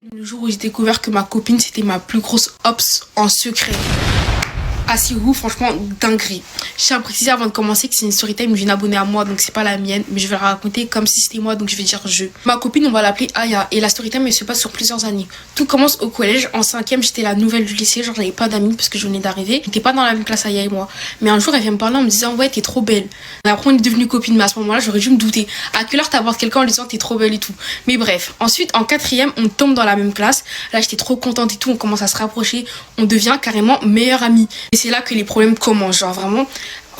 Le jour où j'ai découvert que ma copine c'était ma plus grosse ops en secret. Assirou, franchement, dinguerie. Je tiens à préciser avant de commencer que c'est une story time d'une abonnée à moi, donc c'est pas la mienne, mais je vais la raconter comme si c'était moi, donc je vais dire je. Ma copine, on va l'appeler Aya, et la story time elle se passe sur plusieurs années. Tout commence au collège, en 5e, j'étais la nouvelle du lycée, genre j'avais pas d'amis parce que je venais d'arriver. J'étais pas dans la même classe Aya et moi. Mais un jour, elle vient me parler en me disant ouais, t'es trop belle. Et après, on est devenus copines, mais à ce moment-là, j'aurais dû me douter. À quelle heure t'abordes quelqu'un en lui disant t'es trop belle et tout. Mais bref, ensuite, en 4e, on tombe dans la même classe. Là, j'étais trop contente et tout, on commence à se rapprocher, on devient carrément meilleure amie. Et c'est là que les problèmes commencent, genre vraiment.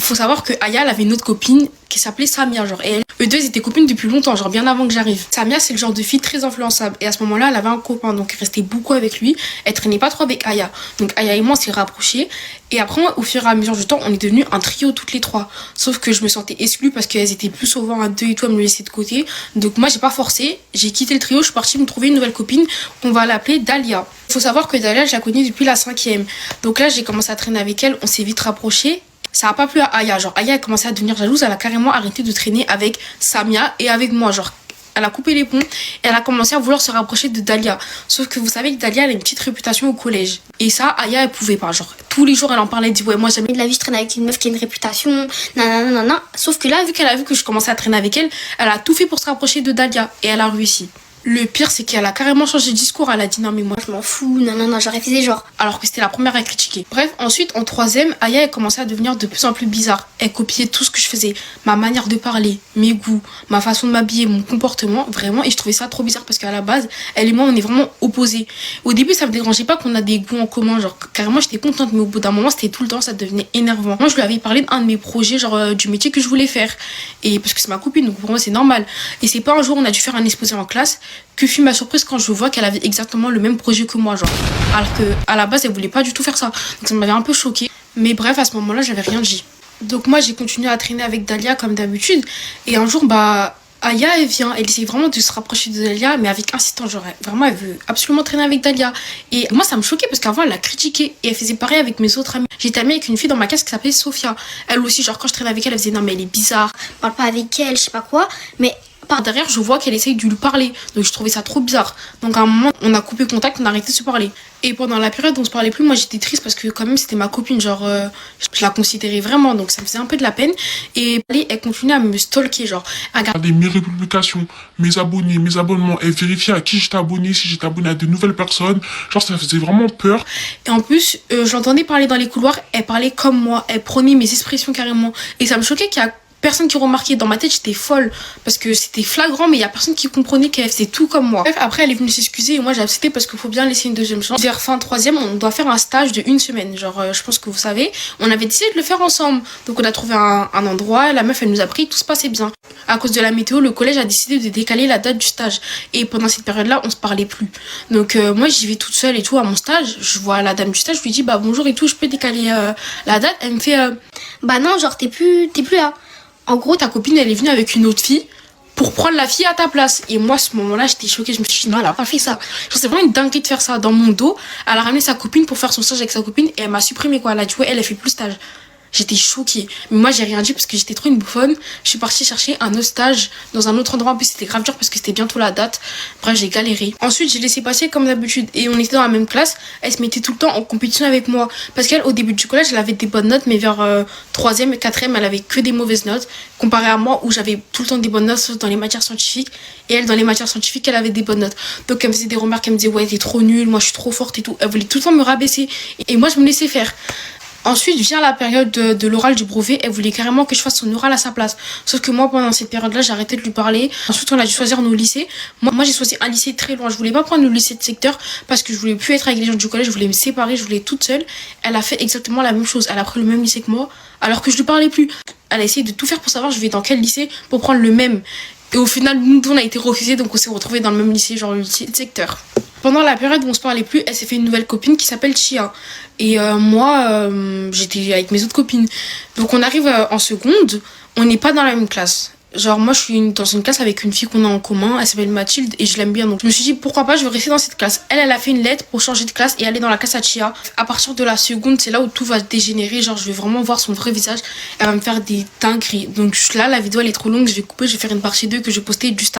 Faut savoir que Aya elle avait une autre copine qui s'appelait Samia, genre, et eux deux ils étaient copines depuis longtemps, genre bien avant que j'arrive. Samia c'est le genre de fille très influençable, et à ce moment-là elle avait un copain, donc elle restait beaucoup avec lui, elle traînait pas trop avec Aya. Donc Aya et moi on s'est rapprochés, et après au fur et à mesure du temps on est devenus un trio toutes les trois. Sauf que je me sentais exclue parce qu'elles étaient plus souvent à deux et tout à me laisser de côté. Donc moi j'ai pas forcé, j'ai quitté le trio, je suis partie me trouver une nouvelle copine, on va l'appeler Dalia. Faut savoir que Dalia je la connais depuis la 5e. Donc là j'ai commencé à traîner avec elle, on s'est vite rapprochés. Ça a pas plu à Aya, genre Aya a commencé à devenir jalouse, elle a carrément arrêté de traîner avec Samia et avec moi, genre elle a coupé les ponts et elle a commencé à vouloir se rapprocher de Dalia. Sauf que vous savez que Dalia elle a une petite réputation au collège. Et ça, Aya elle pouvait pas, genre tous les jours elle en parlait, elle dit ouais moi jamais de la vie je traîne avec une meuf qui a une réputation, nanana. Sauf que là vu qu'elle a vu que je commençais à traîner avec elle, elle a tout fait pour se rapprocher de Dalia et elle a réussi. Le pire, c'est qu'elle a carrément changé de discours. Elle a dit non, mais moi je m'en fous, non, j'aurais fait des genres. Alors que c'était la première à critiquer. Bref, ensuite, en 3e, Aya elle commençait à devenir de plus en plus bizarre. Elle copiait tout ce que je faisais. Ma manière de parler, mes goûts, ma façon de m'habiller, mon comportement, vraiment. Et je trouvais ça trop bizarre parce qu'à la base, elle et moi, on est vraiment opposés. Au début, ça me dérangeait pas qu'on a des goûts en commun. Genre, carrément, j'étais contente. Mais au bout d'un moment, c'était tout le temps, ça devenait énervant. Moi, je lui avais parlé d'un de mes projets, genre du métier que je voulais faire. Et parce que c'est ma copine, donc pour moi, c'est normal. Et c'est pas un jour, on a dû faire un exposé en classe. Que fut ma surprise quand je vois qu'elle avait exactement le même projet que moi, genre. Alors que à la base, elle voulait pas du tout faire ça. Donc ça m'avait un peu choquée. Mais bref, à ce moment-là, j'avais rien dit. Donc moi, j'ai continué à traîner avec Dalia comme d'habitude. Et un jour, Aya, elle vient, elle essaie vraiment de se rapprocher de Dalia, mais avec insistance, genre, vraiment, elle veut absolument traîner avec Dalia. Et moi, ça me choquait parce qu'avant, elle l'a critiquée et elle faisait pareil avec mes autres amis. J'étais amie avec une fille dans ma classe qui s'appelait Sophia. Elle aussi, genre, quand je traînais avec elle, elle faisait non, mais elle est bizarre, parle pas avec elle, je sais pas quoi. Mais par derrière, je vois qu'elle essaye de lui parler. Donc, je trouvais ça trop bizarre. Donc, à un moment, on a coupé contact, on a arrêté de se parler. Et pendant la période où on se parlait plus, moi, j'étais triste parce que, quand même, c'était ma copine. Genre, je la considérais vraiment. Donc, ça me faisait un peu de la peine. Et elle continuait à me stalker, genre, à regarder Mes publications, mes abonnés, mes abonnements, et vérifier à qui j'étais abonné, si j'étais abonné à de nouvelles personnes. Genre, ça faisait vraiment peur. Et en plus, j'entendais parler dans les couloirs, elle parlait comme moi, elle prenait mes expressions carrément. Et ça me choquait qu'il y a personne qui remarquait. Dans ma tête, j'étais folle parce que c'était flagrant, mais il y a personne qui comprenait qu'elle faisait tout comme moi. Bref, après, elle est venue s'excuser et moi, j'ai accepté parce qu'il faut bien laisser une deuxième chance. Vers fin 3e, on doit faire un stage de 1 semaine. Genre, je pense que vous savez, on avait décidé de le faire ensemble. Donc, on a trouvé un endroit, la meuf, elle nous a pris, tout se passait bien. À cause de la météo, le collège a décidé de décaler la date du stage. Et pendant cette période-là, on se parlait plus. Donc, moi, j'y vais toute seule et tout à mon stage. Je vois la dame du stage, je lui dis, bonjour et tout, je peux décaler la date. Elle me fait, non, genre, t'es plus là. En gros, ta copine, elle est venue avec une autre fille pour prendre la fille à ta place. Et moi, à ce moment-là, j'étais choquée. Je me suis dit, non, elle a pas fait ça. Genre, c'est vraiment une dinguerie de faire ça. Dans mon dos, elle a ramené sa copine pour faire son stage avec sa copine et elle m'a supprimé, quoi. Elle a dit, ouais, elle fait plus stage. J'étais choquée. Mais moi, j'ai rien dit parce que j'étais trop une bouffonne. Je suis partie chercher un autre stage dans un autre endroit. En plus, c'était grave dur parce que c'était bientôt la date. Bref, j'ai galéré. Ensuite, j'ai laissé passer comme d'habitude. Et on était dans la même classe. Elle se mettait tout le temps en compétition avec moi. Parce qu'elle, au début du collège, elle avait des bonnes notes. Mais vers 3e et 4e, elle avait que des mauvaises notes. Comparé à moi, où j'avais tout le temps des bonnes notes, sauf dans les matières scientifiques. Et elle, dans les matières scientifiques, elle avait des bonnes notes. Donc, elle me faisait des remarques. Elle me disait, ouais, t'es trop nulle. Moi, je suis trop forte et tout. Elle voulait tout le temps me rabaisser. Et moi, je me laissais faire. Ensuite vient la période de l'oral du brevet. Elle voulait carrément que je fasse son oral à sa place. Sauf que moi, pendant cette période-là, j'ai arrêté de lui parler. Ensuite, on a dû choisir nos lycées. Moi, j'ai choisi un lycée très loin. Je voulais pas prendre le lycée de secteur parce que je voulais plus être avec les gens du collège. Je voulais me séparer. Je voulais être toute seule. Elle a fait exactement la même chose. Elle a pris le même lycée que moi alors que je lui parlais plus. Elle a essayé de tout faire pour savoir je vais dans quel lycée pour prendre le même. Et au final, nous, on a été refusés. Donc, on s'est retrouvés dans le même lycée, genre le lycée de secteur. Pendant la période où on se parlait plus, elle s'est fait une nouvelle copine qui s'appelle Chia. Et moi, j'étais avec mes autres copines. Donc on arrive en seconde, on n'est pas dans la même classe. Genre moi je suis dans une classe avec une fille qu'on a en commun, elle s'appelle Mathilde et je l'aime bien, donc je me suis dit pourquoi pas, je vais rester dans cette classe. Elle a fait une lettre pour changer de classe et aller dans la classe à Chia. À partir de la seconde, c'est là où tout va dégénérer, genre je vais vraiment voir son vrai visage, elle va me faire des dingueries. Donc là la vidéo elle est trop longue, je vais couper, je vais faire une partie 2 que je vais poster juste